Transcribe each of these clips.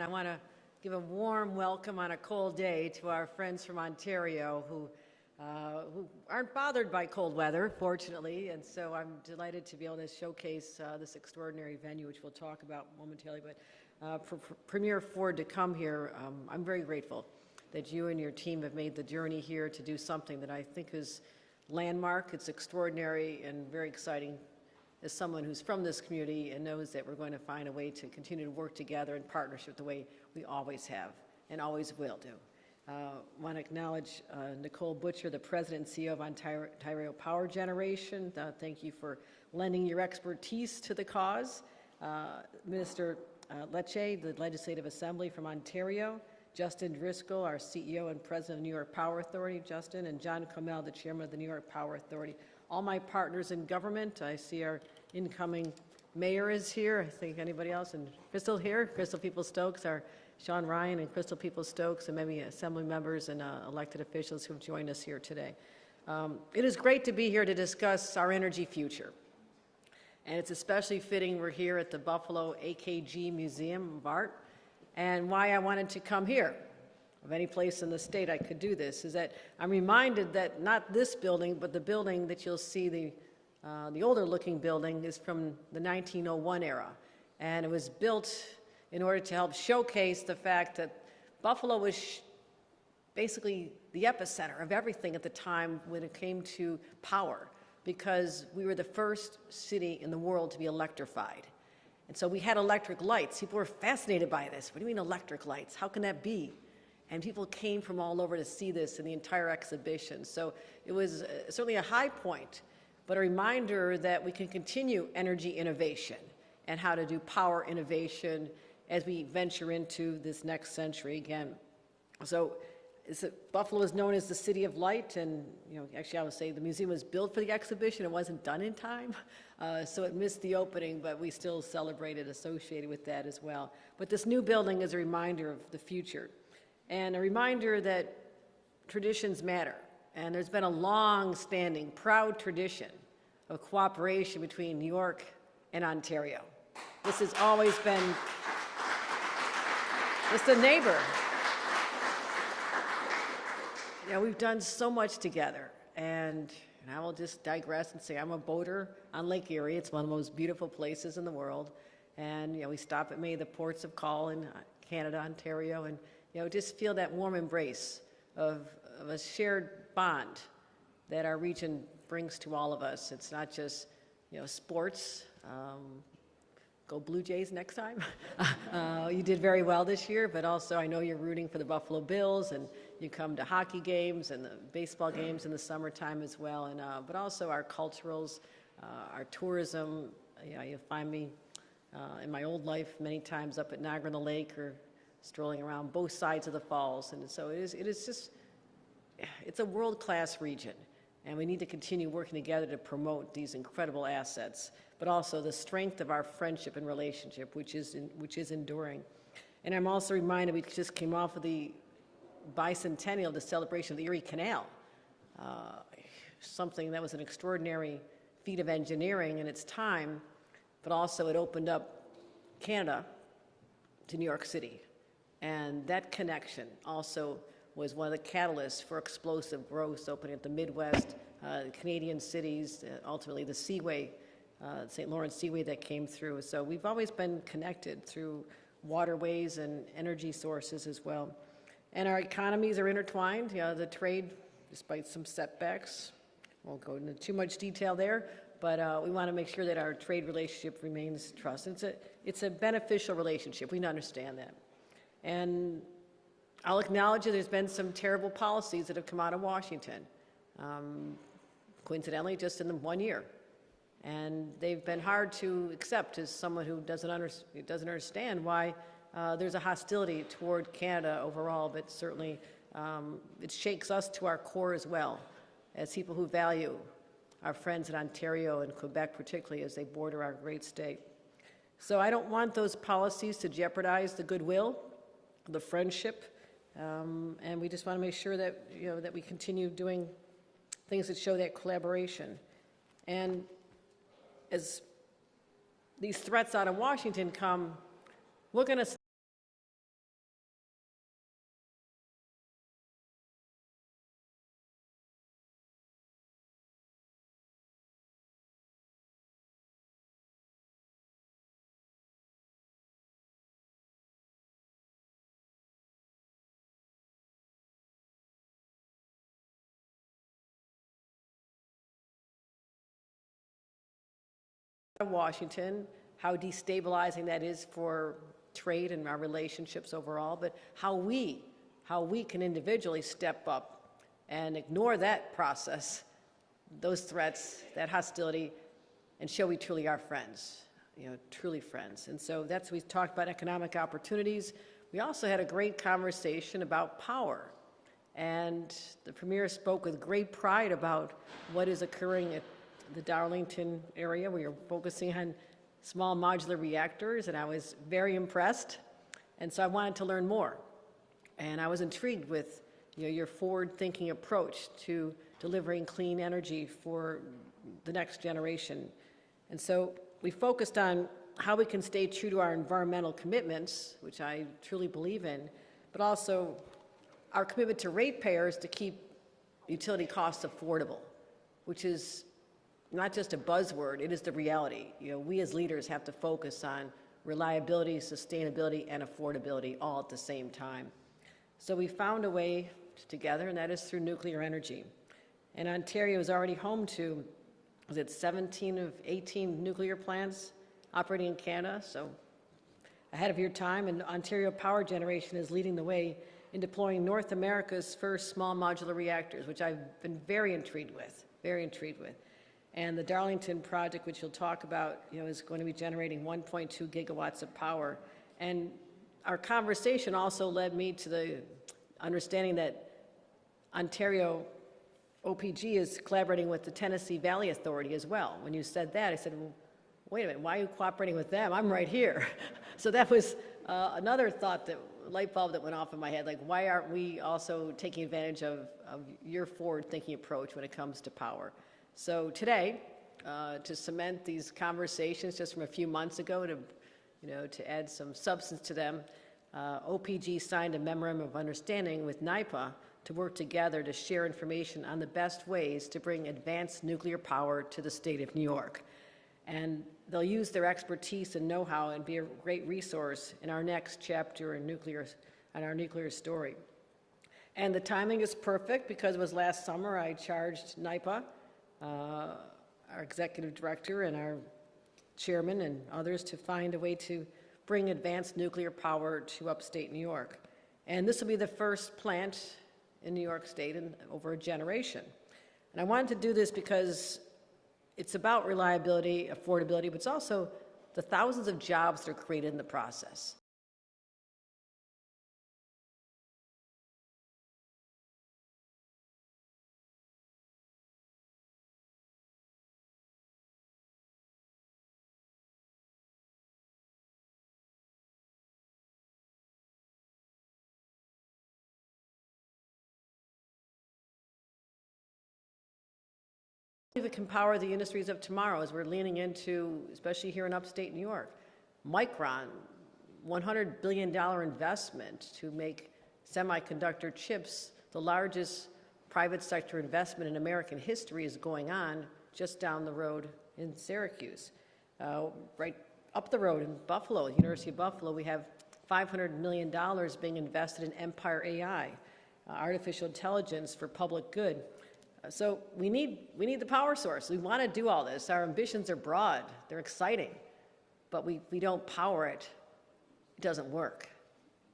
I want to give a warm welcome on a cold day to our friends from Ontario who aren't bothered by cold weather, fortunately, and so I'm delighted to be able to showcase this extraordinary venue, which we'll talk about momentarily. But for Premier Ford to come here, I'm very grateful that you and your team have made the journey here to do something that I think is landmark. It's extraordinary and very exciting as someone who's from this community and knows that we're going to find a way to continue to work together in partnership the way we always have and always will do. I want to acknowledge Nicole Butcher, the President and CEO of Ontario Power Generation. Thank you for lending your expertise to the cause. Minister Lecce, the Legislative Assembly from Ontario. Justin Driscoll, our CEO and President of the New York Power Authority, Justin, and John Comell, the Chairman of the New York Power Authority. All my partners in government. I see our incoming mayor is here. I think anybody else? And Crystal here, Crystal Peoples-Stokes, our Sean Ryan and Crystal Peoples-Stokes, and maybe assembly members and elected officials who have joined us here today. It is great to be here to discuss our energy future. And it's especially fitting we're here at the Buffalo AKG Museum of Art. And why I wanted to come here, of any place in the state I could do this, is that I'm reminded that not this building, but the building that you'll see, the older looking building, is from the 1901 era. And it was built in order to help showcase the fact that Buffalo was basically the epicenter of everything at the time when it came to power, because we were the first city in the world to be electrified. And so we had electric lights. People were fascinated by this. What do you mean electric lights? How can that be? And people came from all over to see this in the entire exhibition. So it was certainly a high point, but a reminder that we can continue energy innovation and how to do power innovation as we venture into this next century again. So Buffalo is known as the City of Light, and actually I would say the museum was built for the exhibition. It wasn't done in time, so it missed the opening, but we still celebrated associated with that as well. But this new building is a reminder of the future, and a reminder that traditions matter. And there's been a long-standing, proud tradition of cooperation between New York and Ontario. This has always been just a neighbor. We've done so much together, and I will just digress and say I'm a boater on Lake Erie. It's one of the most beautiful places in the world, and we stop at many of the ports of call in Canada, Ontario, and just feel that warm embrace of a shared bond that our region brings to all of us. It's not just sports. Go Blue Jays next time. You did very well this year, but also I know you're rooting for the Buffalo Bills, and you come to hockey games and the baseball games in the summertime as well. And but also our culturals, our tourism. You'll find me in my old life many times up at Niagara-on-the-Lake or strolling around both sides of the falls. And so it's a world-class region, and we need to continue working together to promote these incredible assets, but also the strength of our friendship and relationship, which is enduring. And I'm also reminded we just came off of the bicentennial of the celebration of the Erie Canal, something that was an extraordinary feat of engineering in its time, but also it opened up Canada to New York City. And that connection also was one of the catalysts for explosive growth, opening up the Midwest, Canadian cities, ultimately the Seaway, St. Lawrence Seaway that came through. So we've always been connected through waterways and energy sources as well. And our economies are intertwined. The trade, despite some setbacks, won't go into too much detail there, but we want to make sure that our trade relationship remains trusted. It's a beneficial relationship. We understand that. And I'll acknowledge that there's been some terrible policies that have come out of Washington, coincidentally just in the 1 year. And they've been hard to accept as someone who doesn't understand why there's a hostility toward Canada overall, but certainly it shakes us to our core as well, as people who value our friends in Ontario and Quebec particularly as they border our great state. So I don't want those policies to jeopardize the goodwill, the friendship, and we just want to make sure that, that we continue doing things that show that collaboration. And as these threats out of Washington come, we're going to Washington, how destabilizing that is for trade and our relationships overall, but how we can individually step up and ignore that process, those threats, that hostility, and show we truly are friends, truly friends. And so we talked about economic opportunities. We also had a great conversation about power. And the Premier spoke with great pride about what is occurring at the Darlington area. We are focusing on small modular reactors, and I was very impressed. And so I wanted to learn more. And I was intrigued with your forward-thinking approach to delivering clean energy for the next generation. And so we focused on how we can stay true to our environmental commitments, which I truly believe in, but also our commitment to ratepayers to keep utility costs affordable, which is not just a buzzword, it is the reality. We as leaders have to focus on reliability, sustainability, and affordability all at the same time. So we found a way together, and that is through nuclear energy. And Ontario is already home to, 17 of 18 nuclear plants operating in Canada, so ahead of your time, and Ontario Power Generation is leading the way in deploying North America's first small modular reactors, which I've been very intrigued with. And the Darlington project, which you'll talk about, is going to be generating 1.2 gigawatts of power. And our conversation also led me to the understanding that Ontario OPG is collaborating with the Tennessee Valley Authority as well. When you said that, I said, well, wait a minute, why are you cooperating with them? I'm right here. So that was another light bulb that went off in my head, like why aren't we also taking advantage of your forward-thinking approach when it comes to power? So today, to cement these conversations just from a few months ago, to add some substance to them, OPG signed a memorandum of understanding with NYPA to work together to share information on the best ways to bring advanced nuclear power to the state of New York. And they'll use their expertise and know-how and be a great resource in our next chapter in our nuclear story. And the timing is perfect because it was last summer I charged NYPA, our executive director and our chairman and others to find a way to bring advanced nuclear power to upstate New York. And this will be the first plant in New York State in over a generation. And I wanted to do this because it's about reliability, affordability, but it's also the thousands of jobs that are created in the process. It can power the industries of tomorrow as we're leaning into, especially here in upstate New York. Micron, $100 billion investment to make semiconductor chips. The largest private sector investment in American history is going on just down the road in Syracuse. Right up the road in Buffalo, University of Buffalo, we have $500 million being invested in Empire AI, artificial intelligence for public good. So we need the power source. We want to do all this. Our ambitions are broad. They're exciting. But we don't power it. It doesn't work.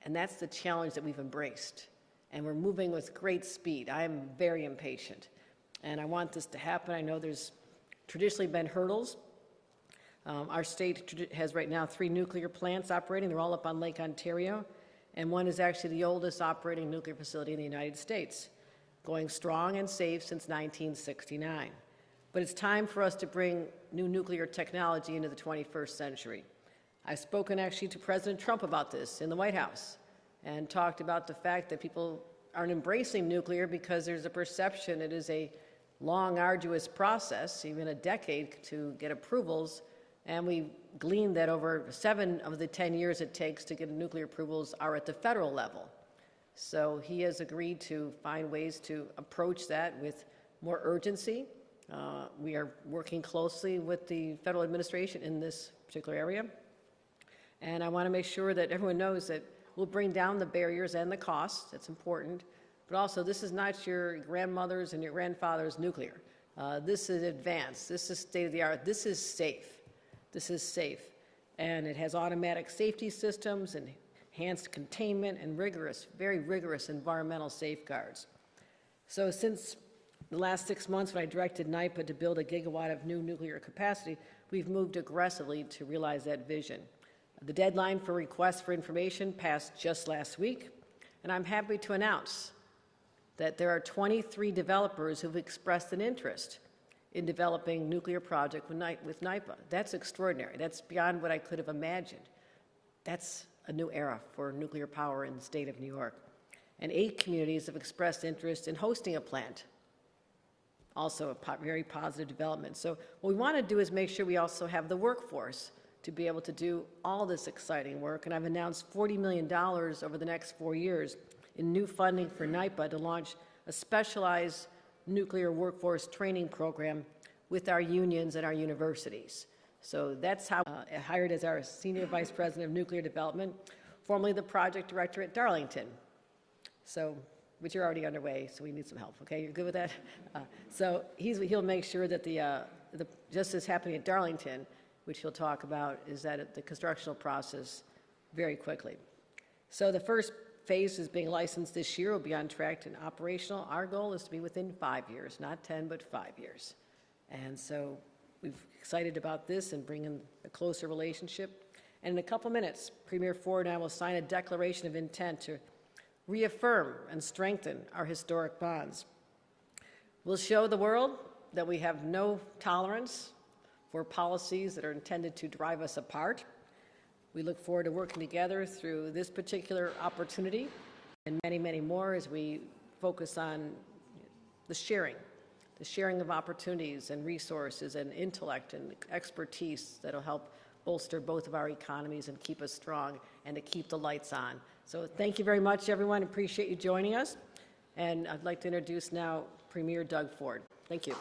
And that's the challenge that we've embraced. And we're moving with great speed. I am very impatient. And I want this to happen. I know there's traditionally been hurdles. Our state has right now 3 nuclear plants operating. They're all up on Lake Ontario. And one is actually the oldest operating nuclear facility in the United States, going strong and safe since 1969. But it's time for us to bring new nuclear technology into the 21st century. I've spoken actually to President Trump about this in the White House and talked about the fact that people aren't embracing nuclear because there's a perception it is a long, arduous process, even a decade to get approvals, and we gleaned that over 7 of the 10 years it takes to get nuclear approvals are at the federal level. So he has agreed to find ways to approach that with more urgency. We are working closely with the federal administration in this particular area. And I want to make sure that everyone knows that we'll bring down the barriers and the costs. That's important. But also, this is not your grandmother's and your grandfather's nuclear. This is advanced. This is state of the art. This is safe. this is safe. And it has automatic safety systems and enhanced containment and very rigorous environmental safeguards. So since the last 6 months when I directed NYPA to build 1 gigawatt of new nuclear capacity, we've moved aggressively to realize that vision. The deadline for requests for information passed just last week, and I'm happy to announce that there are 23 developers who've expressed an interest in developing a nuclear project with NYPA. That's extraordinary. That's beyond what I could have imagined. That's a new era for nuclear power in the state of New York. And 8 communities have expressed interest in hosting a plant. Also a very positive development. So what we want to do is make sure we also have the workforce to be able to do all this exciting work. And I've announced $40 million over the next 4 years in new funding for NYPA to launch a specialized nuclear workforce training program with our unions and our universities. So that's how I hired as our Senior Vice President of Nuclear Development, formerly the Project Director at Darlington. Which are already underway, so we need some help, okay? You're good with that? So he'll make sure that just as happening at Darlington, which he'll talk about, is that the constructional process very quickly. So the first phase is being licensed this year. Will be on track and operational. Our goal is to be within 5 years, not 10, but 5 years. And so we're excited about this and bringing a closer relationship. And in a couple minutes, Premier Ford and I will sign a declaration of intent to reaffirm and strengthen our historic bonds. We'll show the world that we have no tolerance for policies that are intended to drive us apart. We look forward to working together through this particular opportunity and many, many more as we focus on the sharing of opportunities and resources and intellect and expertise that will help bolster both of our economies and keep us strong and to keep the lights on. So thank you very much, everyone. Appreciate you joining us. And I'd like to introduce now Premier Doug Ford. Thank you.